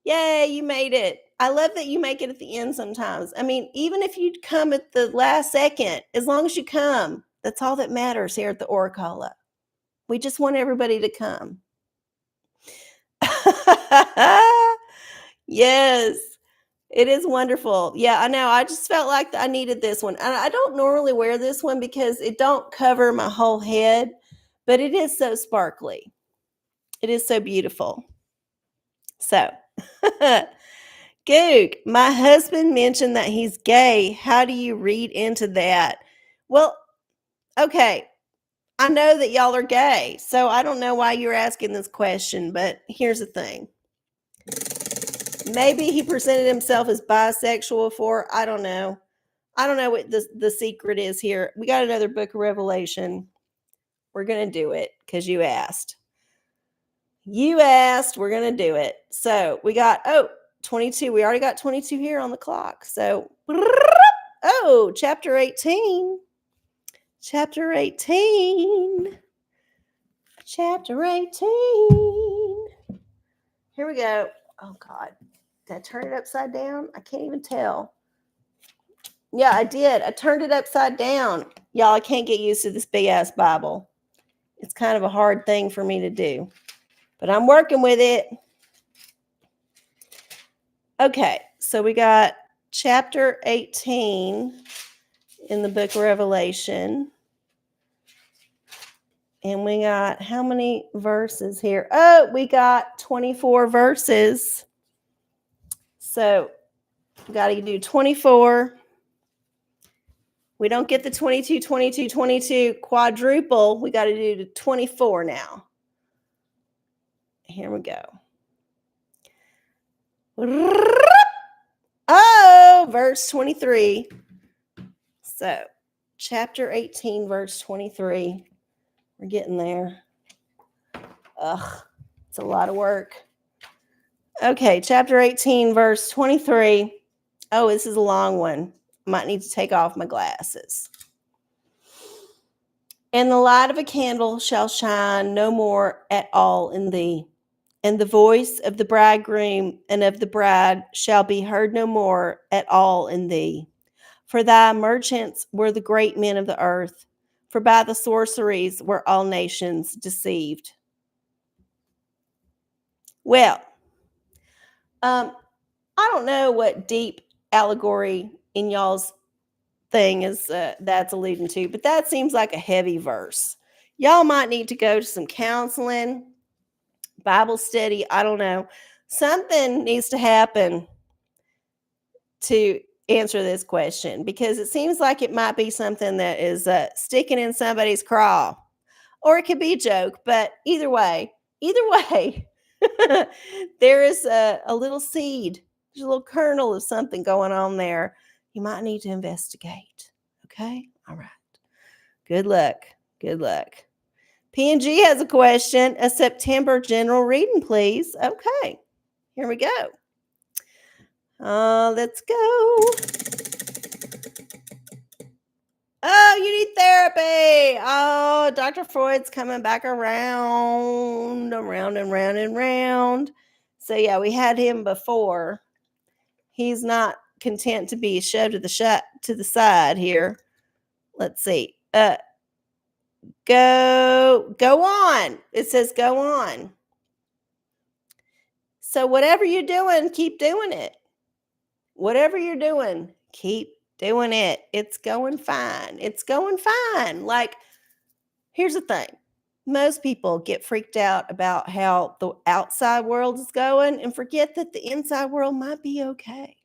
Yay, you made it. I love that you make it at the end sometimes. I mean, even if you come at the last second, as long as you come, that's all that matters here at the OraCola. We just want everybody to come. Yes, it is wonderful. Yeah, I know. I just felt like I needed this one. And I don't normally wear this one because it don't cover my whole head, but it is so sparkly. It is so beautiful. So, Goog, my husband mentioned that he's gay. How do you read into that? Well, okay. I know that y'all are gay, so I don't know why you're asking this question, but here's the thing. Maybe he presented himself as bisexual before. I don't know. I don't know what the secret is here. We got another book of Revelation. We're going to do it because you asked. You asked. We're going to do it. So we got, 22. We already got 22 here on the clock. So, chapter 18. Chapter 18. Chapter 18. Here we go. Oh, God. Did I turn it upside down? I can't even tell. Yeah, I did. I turned it upside down. Y'all, I can't get used to this big-ass Bible. It's kind of a hard thing for me to do. But I'm working with it. Okay, so we got chapter 18 in the book of Revelation. And we got how many verses here? Oh, we got 24 verses. So we got to do 24. We don't get the 22, 22, 22 quadruple. We got to do the 24 now. Here we go. Oh, verse 23. So, chapter 18, verse 23. We're getting there. Ugh, it's a lot of work. Okay, chapter 18, verse 23. Oh, this is a long one. Might need to take off my glasses. And the light of a candle shall shine no more at all in thee, and the voice of the bridegroom and of the bride shall be heard no more at all in thee. For thy merchants were the great men of the earth, for by the sorceries were all nations deceived. Well, I don't know what deep allegory in y'all's thing is that's alluding to, but that seems like a heavy verse. Y'all might need to go to some counseling, Bible study. I don't know. Something needs to happen to answer this question because it seems like it might be something that is sticking in somebody's craw, or it could be a joke. But either way, there is a little seed. There's a little kernel of something going on there. You might need to investigate. Okay? All right. Good luck. Good luck. P&G has a question. A September general reading, please. Okay. Here we go. Let's go. Oh, you need therapy. Oh, Dr. Freud's coming back around and round and round. So, yeah, we had him before. He's not content to be shoved to the side here. Let's see. Go on. It says go on. So whatever you're doing, keep doing it. Whatever you're doing, keep doing it. It's going fine. It's going fine. Like, here's the thing. Most people get freaked out about how the outside world is going and forget that the inside world might be okay.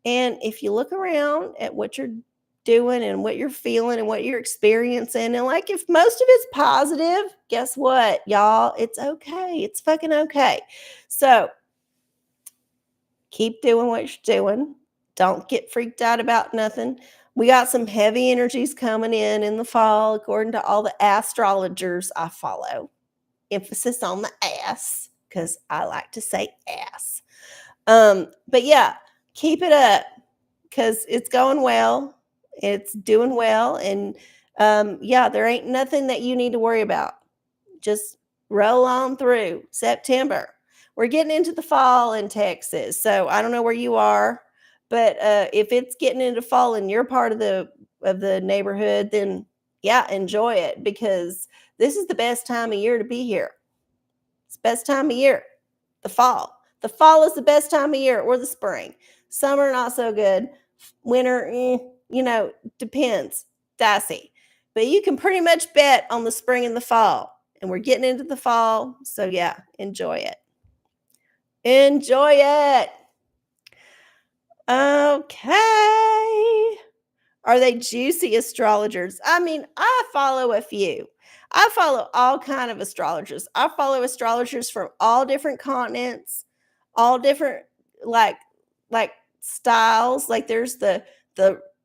And if you look around at what you're doing and what you're feeling and what you're experiencing, and like if most of it's positive, guess what, y'all? It's okay. It's fucking okay. So keep doing what you're doing. Don't get freaked out about nothing. We got some heavy energies coming in the fall, according to all the astrologers I follow. Emphasis on the ass, because I like to say ass. But yeah, keep it up because it's going well. It's doing well. And yeah, there ain't nothing that you need to worry about. Just roll on through September. We're getting into the fall in Texas. So I don't know where you are, but if it's getting into fall in your part of the neighborhood, then yeah, enjoy it because this is the best time of year to be here. It's the best time of year, the fall. The fall is the best time of year, or the spring. Summer, not so good. Winter, depends. Dicey. But you can pretty much bet on the spring and the fall. And we're getting into the fall. So, yeah, enjoy it. Enjoy it. Okay. Are they juicy astrologers? I mean, I follow a few. I follow all kind of astrologers. I follow astrologers from all different continents, all different like like styles. Like there's the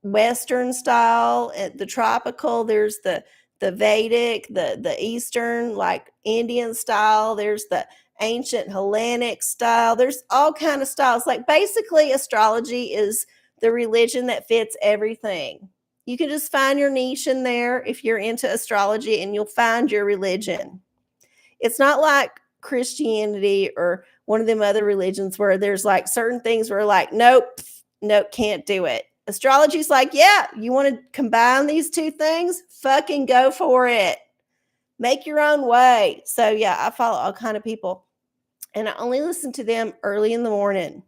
Western style, the tropical. There's the Vedic, the Eastern, like Indian style. There's the ancient Hellenic style. There's all kind of styles. Like basically, astrology is the religion that fits everything. You can just find your niche in there if you're into astrology, and you'll find your religion. It's not like Christianity or one of them other religions where there's like certain things where like, nope, nope, can't do it. Astrology's like, yeah, you want to combine these two things? Fucking go for it. Make your own way. So yeah, I follow all kind of people, and I only listen to them early in the morning.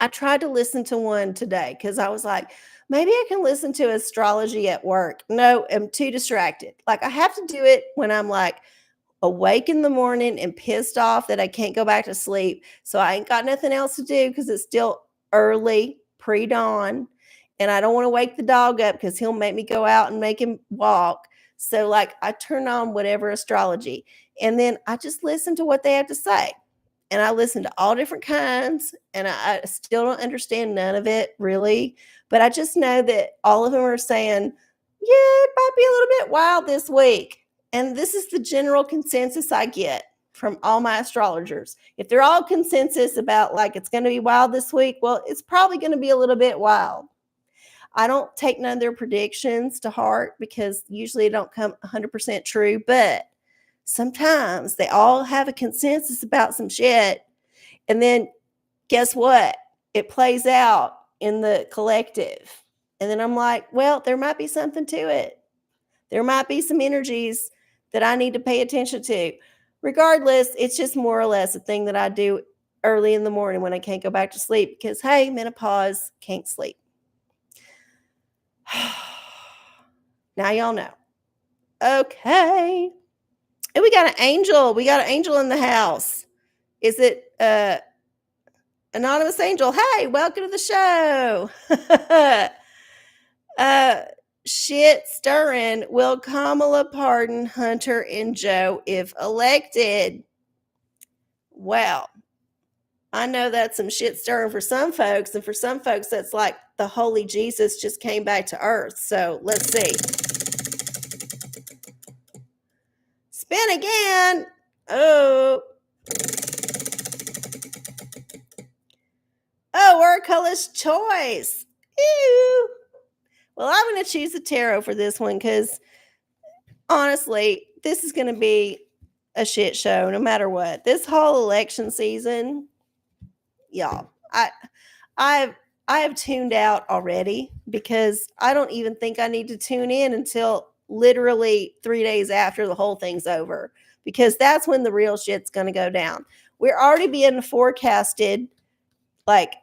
I tried to listen to one today because I was like, maybe I can listen to astrology at work. No, I'm too distracted. Like I have to do it when I'm like awake in the morning and pissed off that I can't go back to sleep. So I ain't got nothing else to do because it's still early, pre dawn. And I don't want to wake the dog up because he'll make me go out and make him walk. So, like, I turn on whatever astrology, and then I just listen to what they have to say. And I listen to all different kinds, and I still don't understand none of it really. But I just know that all of them are saying, yeah, it might be a little bit wild this week. And this is the general consensus I get from all my astrologers. If they're all consensus about like it's going to be wild this week, well, it's probably going to be a little bit wild. I don't take none of their predictions to heart because usually they don't come 100% true, but sometimes they all have a consensus about some shit. And then guess what? It plays out in the collective. And then I'm like, well, there might be something to it. There might be some energies that I need to pay attention to. Regardless, it's just more or less a thing that I do early in the morning when I can't go back to sleep because, hey, menopause, can't sleep. Now y'all know. Okay. And we got an angel. We got an angel in the house. Is it anonymous angel? Hey, welcome to the show. Shit stirring. Will Kamala pardon Hunter and Joe if elected? Well, I know that's some shit stirring for some folks, and for some folks, that's like the holy Jesus just came back to earth. So let's see. Spin again. Oh, OraCola's choice. Ew. Well, I'm going to choose the tarot for this one because honestly, this is going to be a shit show no matter what. This whole election season, y'all, I have tuned out already because I don't even think I need to tune in until literally 3 days after the whole thing's over, because that's when the real shit's going to go down. We're already being forecasted, like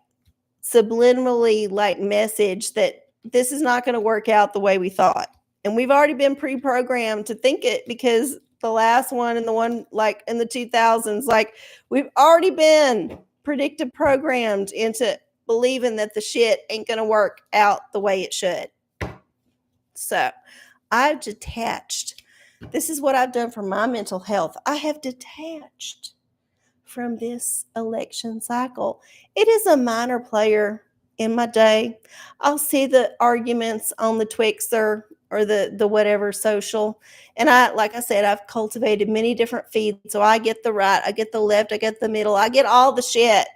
subliminally, like message that this is not going to work out the way we thought. And we've already been pre-programmed to think it because the last one and the one like in the 2000s, like we've already been predicted programmed into believing that the shit ain't going to work out the way it should. So I've detached. This is what I've done for my mental health. I have detached from this election cycle. It is a minor player in my day. I'll see the arguments on the Twixer or the whatever social. And like I said, I've cultivated many different feeds. So I get the right, I get the left, I get the middle, I get all the shit.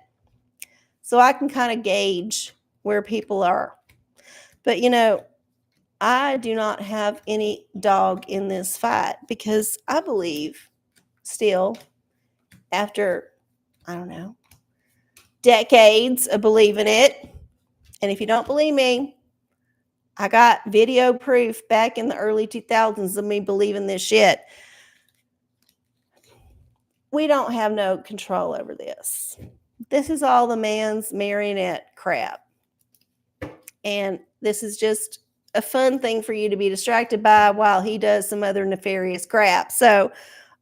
So I can kind of gauge where people are. But I do not have any dog in this fight because I believe still, after, I don't know, decades of believing it. And if you don't believe me, I got video proof back in the early 2000s of me believing this shit. We don't have no control over this. This is all the man's marionette crap. And this is just a fun thing for you to be distracted by while he does some other nefarious crap. So,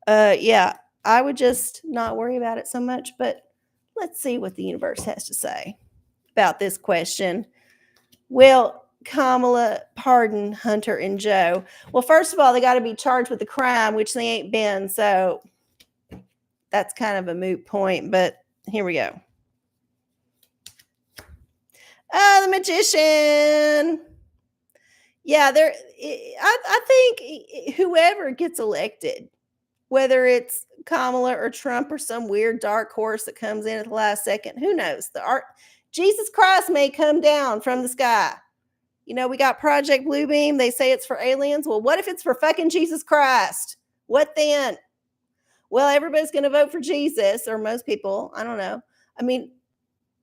yeah, I would just not worry about it so much. But let's see what the universe has to say about this question. Will Kamala pardon Hunter and Joe? Well, first of all, they got to be charged with a crime, which they ain't been. So that's kind of a moot point. But here we go. Oh, the magician. Yeah, I think whoever gets elected, whether it's Kamala or Trump or some weird dark horse that comes in at the last second, who knows? The art Jesus Christ may come down from the sky. You know, we got Project Bluebeam. They say it's for aliens. Well, what if it's for fucking Jesus Christ? What then? Well, everybody's going to vote for Jesus, or most people. I don't know. I mean,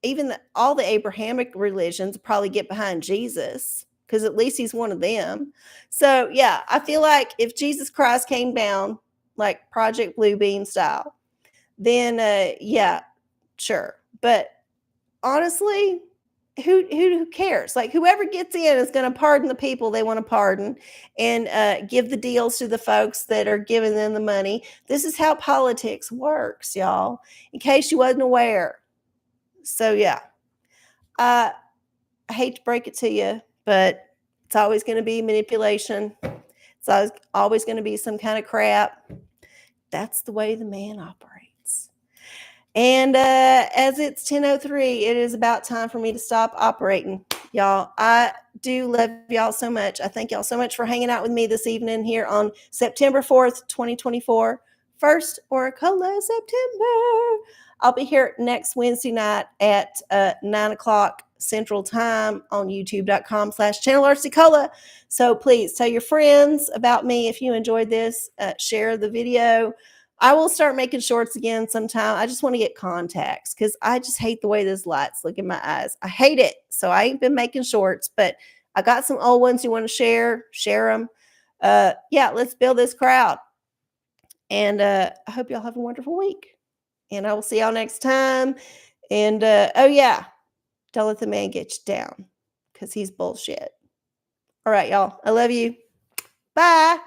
even all the Abrahamic religions probably get behind Jesus because at least he's one of them. So, yeah, I feel like if Jesus Christ came down, like Project Bluebeam style, then yeah, sure. But honestly, who cares? Like whoever gets in is going to pardon the people they want to pardon, and give the deals to the folks that are giving them the money. This is how politics works, y'all. In case you wasn't aware. So yeah, I hate to break it to you, but it's always going to be manipulation. It's always going to be some kind of crap. That's the way the man operates. And as it's 10:03, it is about time for me to stop operating. Y'all, I do love y'all so much. I thank y'all so much for hanging out with me this evening here on September 4th, 2024. First OraCola September. I'll be here next Wednesday night at 9 o'clock Central Time on youtube.com/channel So please tell your friends about me if you enjoyed this. Share the video. I will start making shorts again sometime. I just want to get contacts because I just hate the way those lights look in my eyes. I hate it. So I ain't been making shorts, but I got some old ones you want to share them. Yeah, let's build this crowd. And I hope y'all have a wonderful week. And I will see y'all next time. And oh, yeah, don't let the man get you down because he's bullshit. All right, y'all. I love you. Bye.